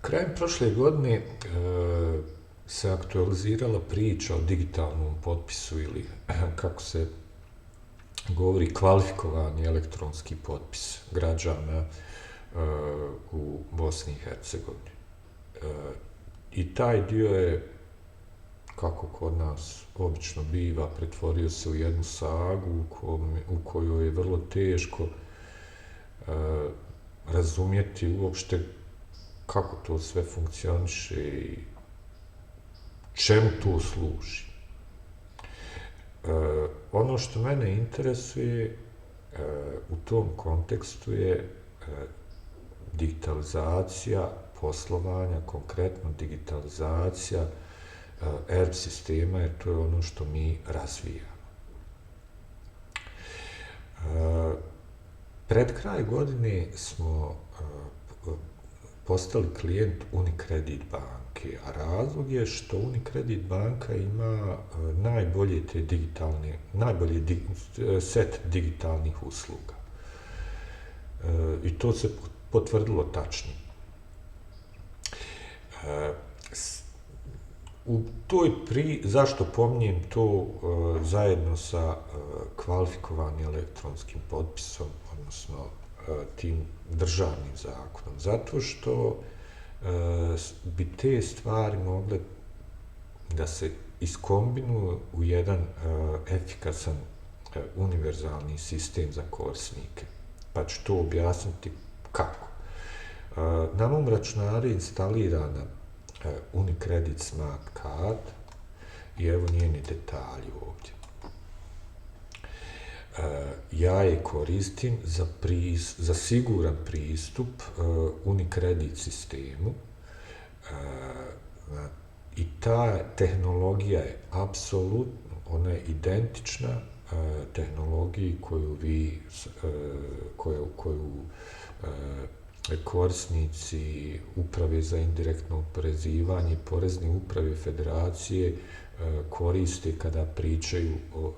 Krajem prošle godine se aktualizirala priča o digitalnom potpisu ili kako se govori kvalifikovani elektronski potpis građana u Bosni i Hercegovini. I taj dio je, kako kod nas obično biva, pretvorio se u jednu sagu u kojoj je vrlo teško razumjeti uopšte kako to sve funkcioniše i čemu to služi. Ono što mene interesuje u tom kontekstu je digitalizacija poslovanja, konkretno digitalizacija ERP sistema, jer to je ono što mi razvijamo. Pred kraj godine smo postali klijent Unicredit banke, a razlog je što Unicredit banka ima najbolji set digitalnih usluga. I to se potvrdilo tačnim. Zašto pominjem to zajedno sa kvalifikovanim elektronskim potpisom, odnosno tim državnim zakonom? Zato što bi te stvari mogle da se iskombinuju u jedan efikasan univerzalni sistem za korisnike. Pa ću to objasniti kako. Na mom računaru je instalirana Unicredit Smart Card i evo njeni detalji ovdje. Ja je koristim za siguran pristup Unicredit sistemu i ta tehnologija je apsolutno, ona je identična tehnologiji koju korisnici Uprave za indirektno oporezivanje i Porezne uprave Federacije koriste kada pričaju o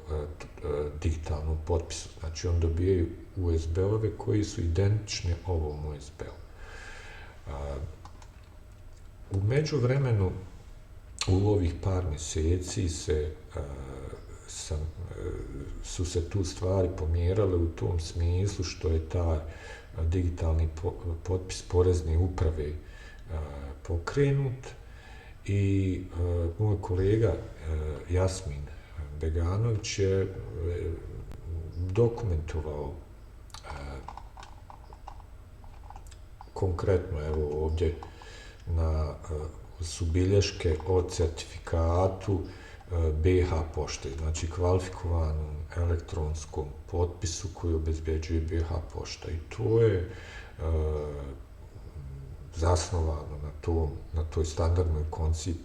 digitalnom potpisu. Znači, on dobijaju USB-ove koji su identični ovom USB-u. U međuvremenu, u ovih par mjeseci su se tu stvari pomjerale u tom smislu što je taj digitalni potpis Porezne uprave pokrenut i moj kolega Jasmin Beganović je dokumentovao konkretno, evo ovdje su bilješke o certifikatu BiH pošte, znači kvalifikovanom elektronskom potpisu koji obezbeđuje BiH pošta. I to je zasnovano na toj standardnoj konci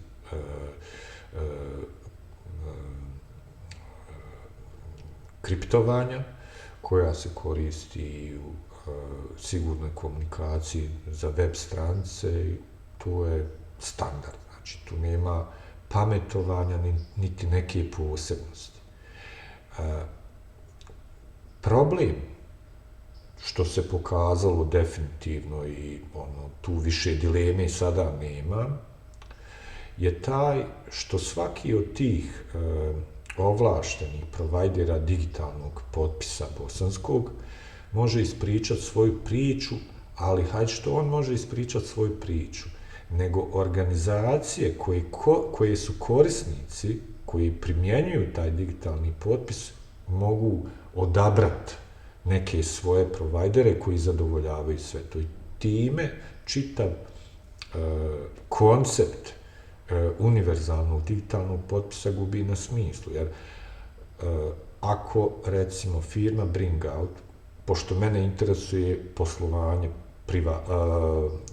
kriptovanja, koja se koristi u sigurnoj komunikaciji za web stranice i to je standard. Znači, tu nema pametovanja niti neke posebnosti. Problem, što se pokazalo definitivno i tu više dileme sada nema, je taj što svaki od tih ovlaštenih provajdera digitalnog potpisa bosanskog može ispričati svoju priču, ali hajde što on može ispričati svoju priču, nego organizacije koje su korisnici, koji primjenjuju taj digitalni potpis, mogu odabrati neke svoje provajdere koji zadovoljavaju sve to. I time čitav koncept univerzalnog digitalnog potpisa gubi na smislu. Jer ako, recimo, firma Bringout, pošto mene interesuje poslovanje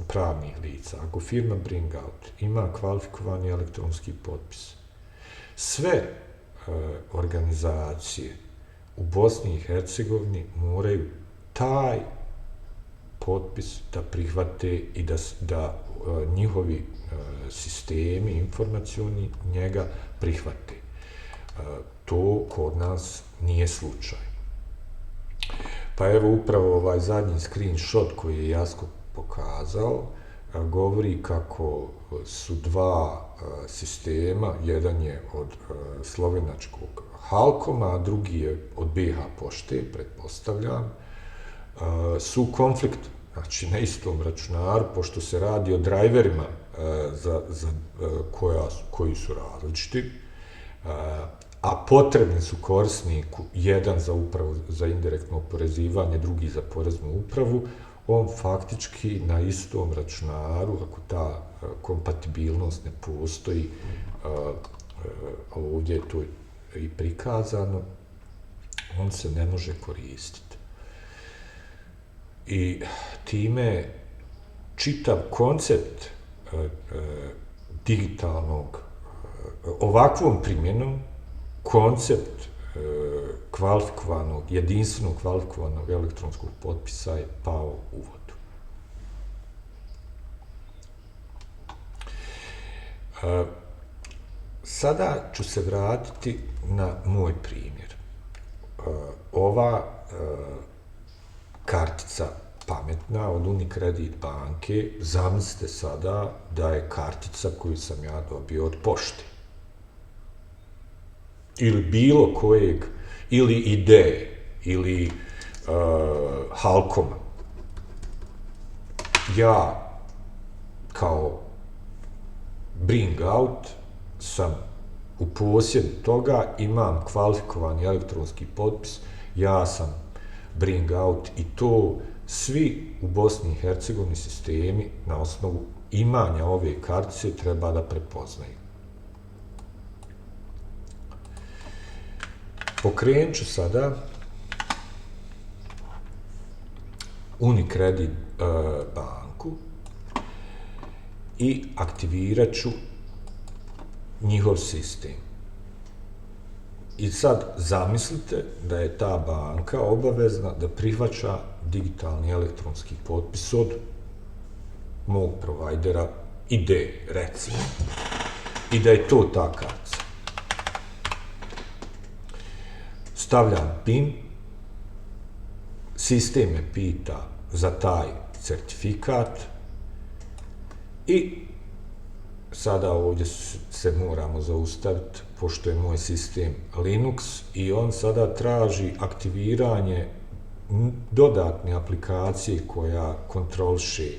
pravnih lica, ako firma Bringout ima kvalifikovani elektronski potpis, sve organizacije u Bosni i Hercegovini moraju taj potpis da prihvate i da njihovi sistemi informacioni njega prihvate. To kod nas nije slučaj. Pa evo upravo ovaj zadnji screenshot koji je Jasko pokazao govori kako su dva sistema, jedan je od slovenačkog Halkoma, a drugi je od BH pošte, pretpostavljam, su u konfliktu, znači na istom računaru, pošto se radi o drajverima koji su različiti, a potrebni su korisniku, jedan za upravu za indirektno oporezivanje, drugi za poreznu upravu, on faktički na istom računaru, ako ta kompatibilnost ne postoji, ovdje je to i prikazano, on se ne može koristiti. I time čitav koncept digitalnog, ovakvom primjenom, koncept jedinstvenog kvalifikovanog elektronskog potpisa je pao u vodu. Sada ću se vratiti na moj primjer. Ova kartica pametna od Unicredit banke, zamislite sada da je kartica koju sam ja dobio od pošte. Ili bilo kojeg, ili ideje, ili Halkoma. Ja, kao bring out, sam u posjedu toga, imam kvalifikovani elektronski potpis, ja sam bring out i to svi u Bosni i Hercegovini sistemi na osnovu imanja ove kartice treba da prepoznaju. Pokrenut ću sada Unicredit banku i aktivirat ću njihov sistem. I sad zamislite da je ta banka obavezna da prihvaća digitalni elektronski potpis od mog provajdera IDE, recimo. I da je to ta kartica. Stavljam PIN, sistem me pita za taj certifikat i sada ovdje se moramo zaustaviti, pošto je moj sistem Linux i on sada traži aktiviranje dodatne aplikacije koja kontroliše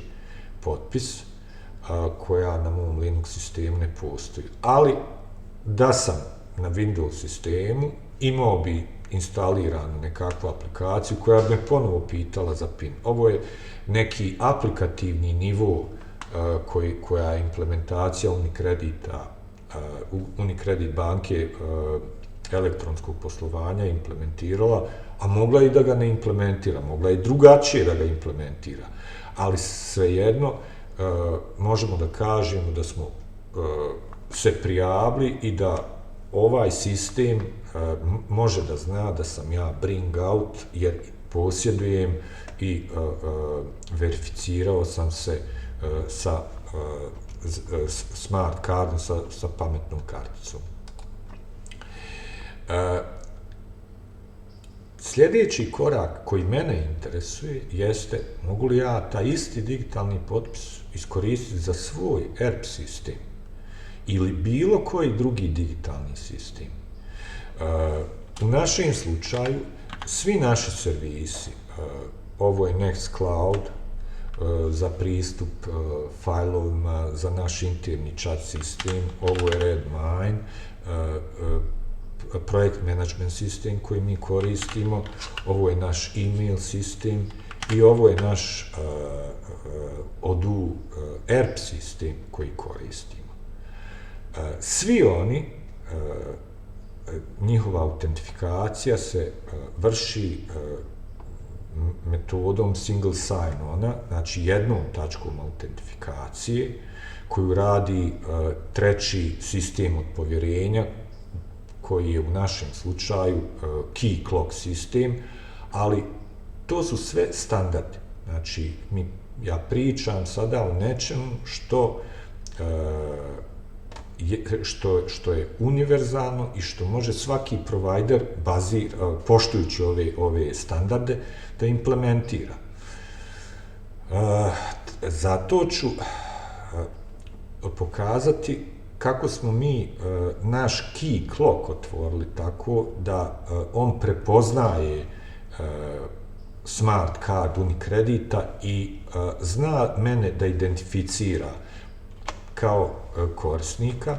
potpis, koja na mom Linux sistemu ne postoji. Ali da sam na Windows sistemu, imao bi instaliranu nekakvu aplikaciju koja bi me ponovo pitala za PIN. Ovo je neki aplikativni nivo koja je implementacija Unicredit banke elektronskog poslovanja implementirala, a mogla i da ga ne implementira, mogla i drugačije da ga implementira. Ali svejedno možemo da kažemo da smo se prijavili i da ovaj sistem može da zna da sam ja bring out jer posjedujem i verificirao sam se sa smart cardom, sa pametnom karticom. Sljedeći korak koji mene interesuje jeste mogu li ja taj isti digitalni potpis iskoristiti za svoj ERP sistem ili bilo koji drugi digitalni sistem. U našem slučaju svi naši servisi, ovo je Nextcloud, za pristup fajlovima, za naš interni chat sistem, ovo je Redmine, projekt management sistem koji mi koristimo, ovo je naš email sistem i ovo je naš Odoo ERP sistem koji koristimo. Svi oni, njihova autentifikacija se vrši metodom single sign-ona, znači jednom tačkom autentifikacije, koju radi treći sistem od povjerenja, koji je u našem slučaju key clock sistem, ali to su sve standardi. Znači, ja pričam sada o nečemu što je univerzalno i što može svaki provider, poštujući ove standarde, da implementira. Zato ću pokazati kako smo mi naš key clock otvorili tako da on prepoznaje smart card Unicredita i zna mene da identificira kao korisnika.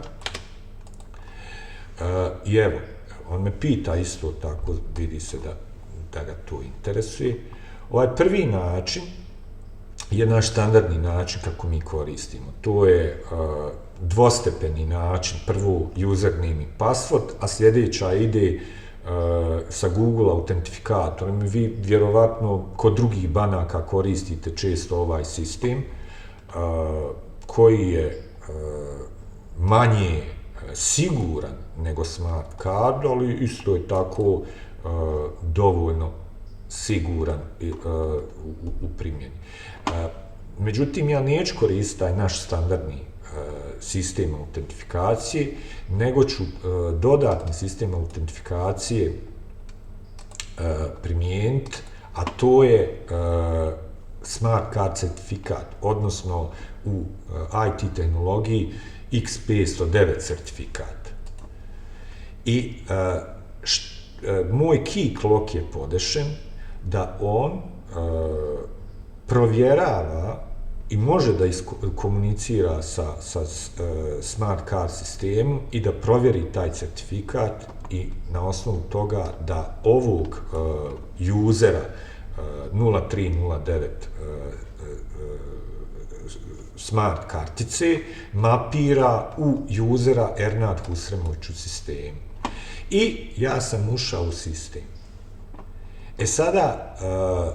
I evo, on me pita isto tako, vidi se da ga to interesuje. Ovaj prvi način je naš standardni način kako mi koristimo. To je dvostepeni način, prvo username i password, a sljedeća ide sa Google autentifikatorom. Vi vjerovatno kod drugih banaka koristite često ovaj sistem koji je manje siguran nego smart card, ali isto je tako dovoljno siguran u primjeni. Međutim, ja neću koristiti taj naš standardni sistem autentifikacije, nego ću dodatni sistem autentifikacije primijeniti, a to je smart card certifikat, odnosno u IT tehnologiji X509 certifikat. I moj key clock je podešen da on provjerava i može da komunicira sa smart card sistemom i da provjeri taj certifikat i na osnovu toga da ovog usera 0309 smart kartice mapira u usera Ernad Husremović u sistemu. I ja sam ušao u sistem. Sada,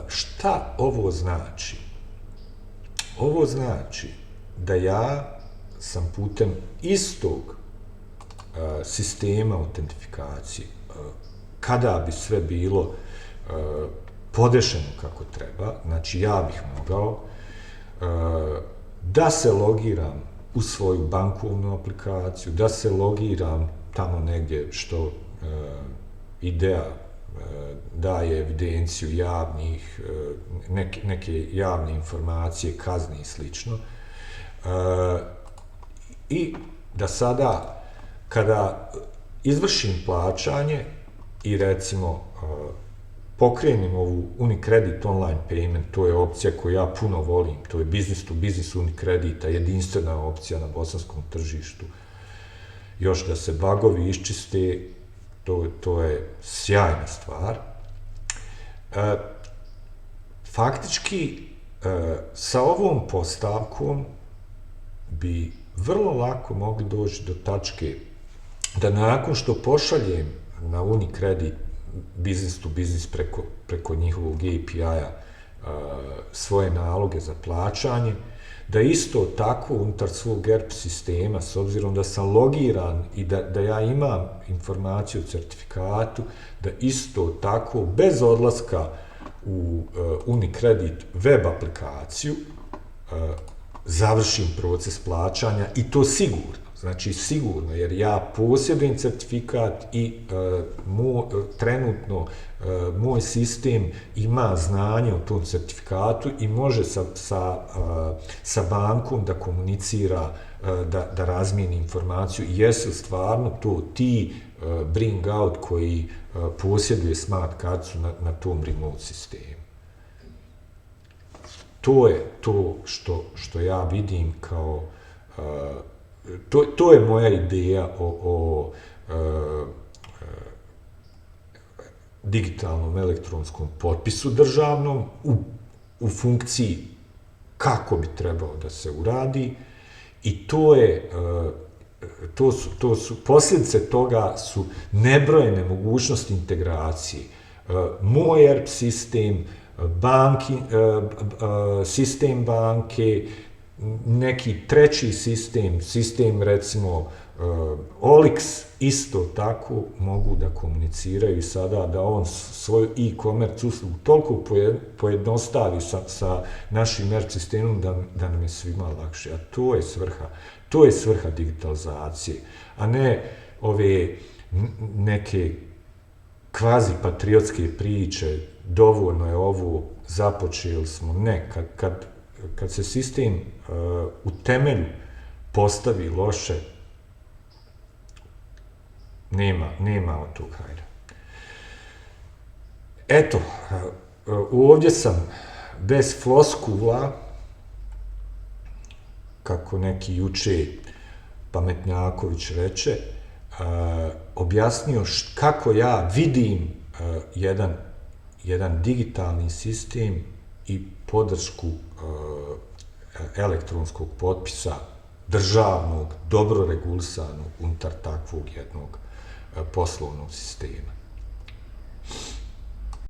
šta ovo znači? Ovo znači da ja sam putem istog sistema autentifikacije, kada bi sve bilo podešeno kako treba, znači ja bih mogao da se logiram u svoju bankovnu aplikaciju, da se logiram tamo negdje što IDEA daje evidenciju javnih, neke javne informacije, kazne i slično. I da sada, kada izvršim plaćanje i recimo pokrenim ovu Unicredit online payment, to je opcija koju ja puno volim, to je business to business Unicredita, jedinstvena opcija na bosanskom tržištu. Još da se bagovi iščiste, to je sjajna stvar. Faktički, sa ovom postavkom bi vrlo lako mogli doći do tačke da nakon što pošaljem na Unicredit business to business preko njihovog API-a svoje naloge za plaćanje, da isto tako unutar svog ERP sistema, s obzirom da sam logiran i da ja imam informaciju o certifikatu, da isto tako, bez odlaska u Unicredit web aplikaciju, završim proces plaćanja i to sigurno. Znači sigurno, jer ja posjedujem certifikat i trenutno moj sistem ima znanje o tom certifikatu i može sa bankom da komunicira, da razmijeni informaciju. Jesu stvarno to ti bring out koji posjeduje smart karticu na tom remote sistemu. To je to što ja vidim kao to je moja ideja o digitalnom elektronskom potpisu državnom u funkciji kako bi trebao da se uradi i to su posljedice toga su nebrojene mogućnosti integracije. Moj ERP sistem, sistem banke, neki treći sistem recimo Olix, isto tako mogu da komuniciraju sada, da on svoju e-commerce uslugu toliko pojednostavi sa našim ERP sistemom da nam je svima lakše. A to je svrha digitalizacije, a ne ove neke kvazi patriotske priče, dovoljno je ovo, započeli smo, ne, kad se sistem u temelju postavi loše, nema od tu kraja. Eto, ovdje sam bez floskula, kako neki juče Pametnjaković reče, objasnio kako ja vidim jedan digitalni sistem i podršku elektronskog potpisa državnog, dobro regulisanog unutar takvog jednog poslovnog sistema.